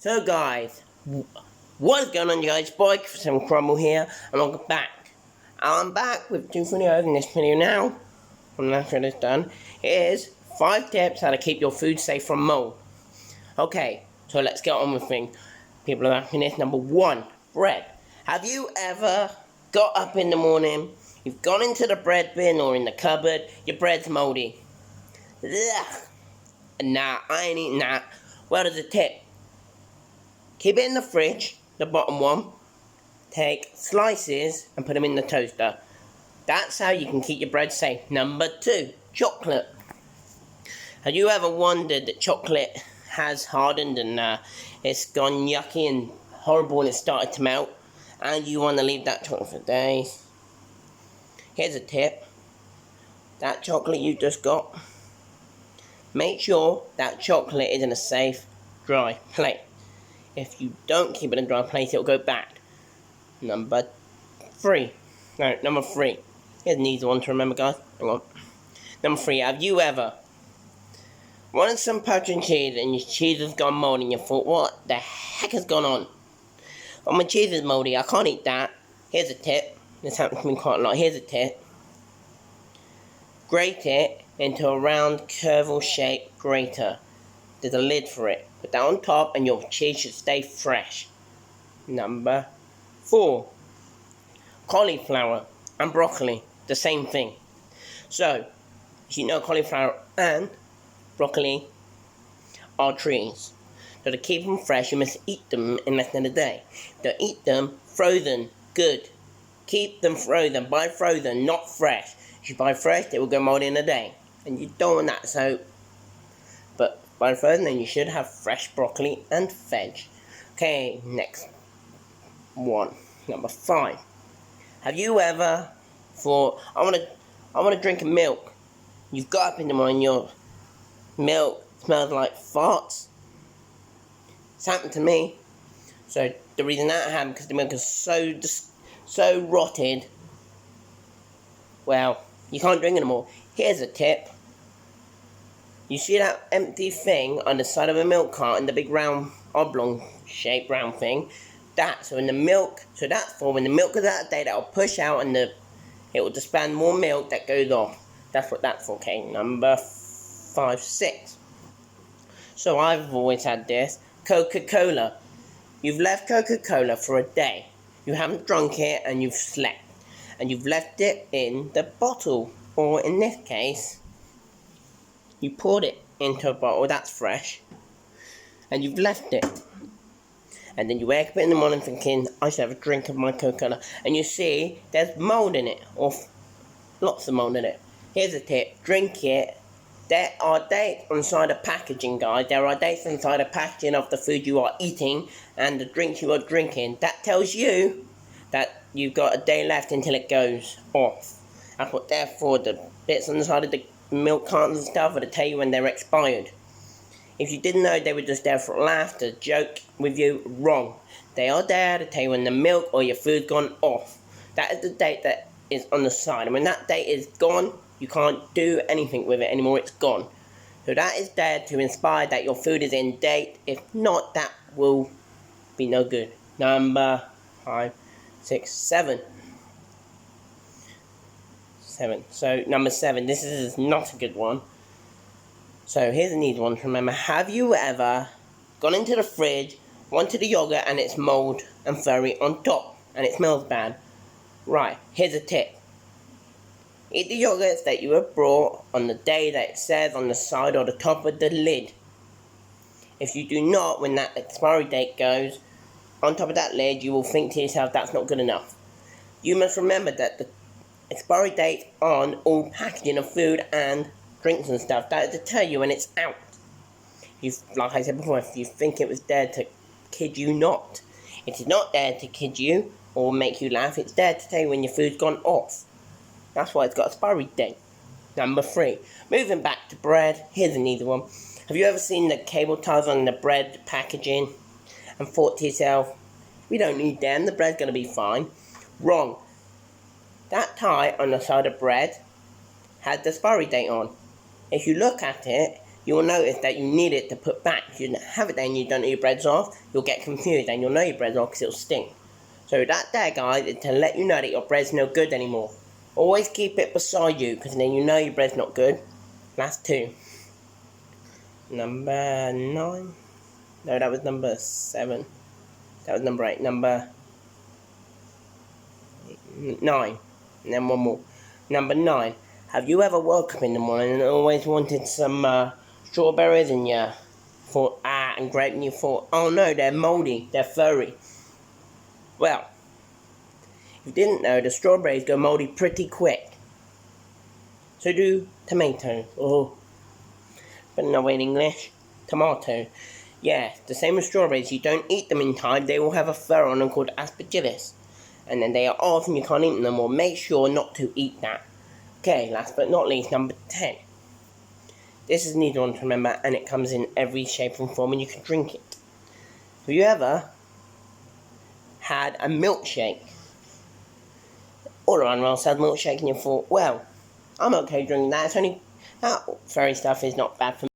So guys, what's going on, you guys? Boy, Crumble here, and welcome back. I'm back with two videos. In this video now, when after this done, is 5 tips how to keep your food safe from mold. Okay, so let's get on with things. People are asking this. Number 1, bread. Have you ever got up in the morning, you've gone into the bread bin or in the cupboard, your bread's moldy? Ugh. Nah, I ain't eating that. Well, there's a tip. Keep it in the fridge, the bottom one. Take slices and put them in the toaster. That's how you can keep your bread safe. Number 2, chocolate. Have you ever wondered that chocolate has hardened and it's gone yucky and horrible and it's started to melt, and you want to leave that chocolate for days? Here's a tip. That chocolate you just got, make sure that chocolate is in a safe, dry place. If you don't keep it in a dry place, it'll go bad. Number 3. Here's an easy one to remember, guys. Hang on. Number 3. Have you ever wanted some poached cheese and your cheese has gone moldy and you thought, what the heck has gone on? Oh, my cheese is moldy. I can't eat that. Here's a tip. This happens to me quite a lot. Here's a tip. Grate it into a round, curve-shaped grater. There's a lid for it. Put that on top and your cheese should stay fresh. Number 4. Cauliflower and broccoli. The same thing. So, you know cauliflower and broccoli are trees. So to keep them fresh, you must eat them in less than a day. Don't eat them frozen. Good. Keep them frozen. Buy frozen, not fresh. If you buy fresh, they will go moldy in a day. And you don't want that, so... But by frozen, then you should have fresh broccoli and veg. Okay, next one. Number 5. Have you ever thought, I want to drink a milk? You've got up in the morning, your milk smells like farts. It's happened to me. So the reason that happened, because the milk is so rotted. Well, you can't drink it anymore. Here's a tip. You see that empty thing on the side of a milk carton, the big round, oblong shaped round thing? That's when the milk, so that's for when the milk is out of date, that'll push out and it will disband more milk that goes off. That's what that's for, okay? Number 5, 6. So I've always had this. Coca-Cola. You've left Coca-Cola for a day. You haven't drunk it and you've slept. And you've left it in the bottle. Or in this case, you poured it into a bottle that's fresh, and you've left it. And then you wake up in the morning thinking, I should have a drink of my Coca-Cola. And you see, there's mold in it, or lots of mold in it. Here's a tip, drink it. There are dates inside the packaging, guys. There are dates inside the packaging of the food you are eating and the drinks you are drinking. That tells you that you've got a day left until it goes off. That's what they're for, the bits on the side of the milk cartons and stuff, or to tell you when they're expired. If you didn't know they were just there for a laugh, to joke with you, wrong. They are there to tell you when the milk or your food's gone off. That is the date that is on the side, and when that date is gone, you can't do anything with it anymore, it's gone. So that is there to inspire that your food is in date. If not, that will be no good. Number 5, 6, 7. So number 7, this is not a good one. So here's an easy one to remember. Have you ever gone into the fridge, wanted a yogurt and it's mold and furry on top and it smells bad? Right, here's a tip. Eat the yogurts that you have brought on the day that it says on the side or the top of the lid. If you do not, when that expiry date goes on top of that lid, you will think to yourself, that's not good enough. You must remember that the expiry date on all packaging of food and drinks and stuff, that is to tell you when it's out. Like I said before, if you think it was there to kid you not. It is not there to kid you or make you laugh, it's there to tell you when your food's gone off. That's why it's got expiry date. Number 3, moving back to bread, here's an easy one. Have you ever seen the cable ties on the bread packaging and thought to yourself, we don't need them, the bread's going to be fine? Wrong. That tie on the side of bread had the expiry date on. If you look at it, you will notice that you need it to put back. If you have it there and you don't know your bread's off, you'll get confused and you'll know your bread's off because it'll stink. So that there, guys, is to let you know that your bread's no good anymore. Always keep it beside you because then you know your bread's not good. Last two. Number 9. No, that was number 7. That was number 8. Number 9. And then one more. Number 9. Have you ever woke up in the morning and always wanted some strawberries and you thought, and grape, and you thought, oh no, they're mouldy, they're furry. Well, if you didn't know, the strawberries go mouldy pretty quick. So do tomatoes. Oh, but no way in English. Tomato. Yeah, the same as strawberries. You don't eat them in time, they will have a fur on them called aspergillus. And then they are off and you can't eat them, or make sure not to eat that. Okay, last but not least, number 10. This is an easy one to remember, and it comes in every shape and form, and you can drink it. Have you ever had a milkshake? All around well said milkshake, and you thought, well, I'm okay drinking that. It's only that fairy stuff is not bad for me.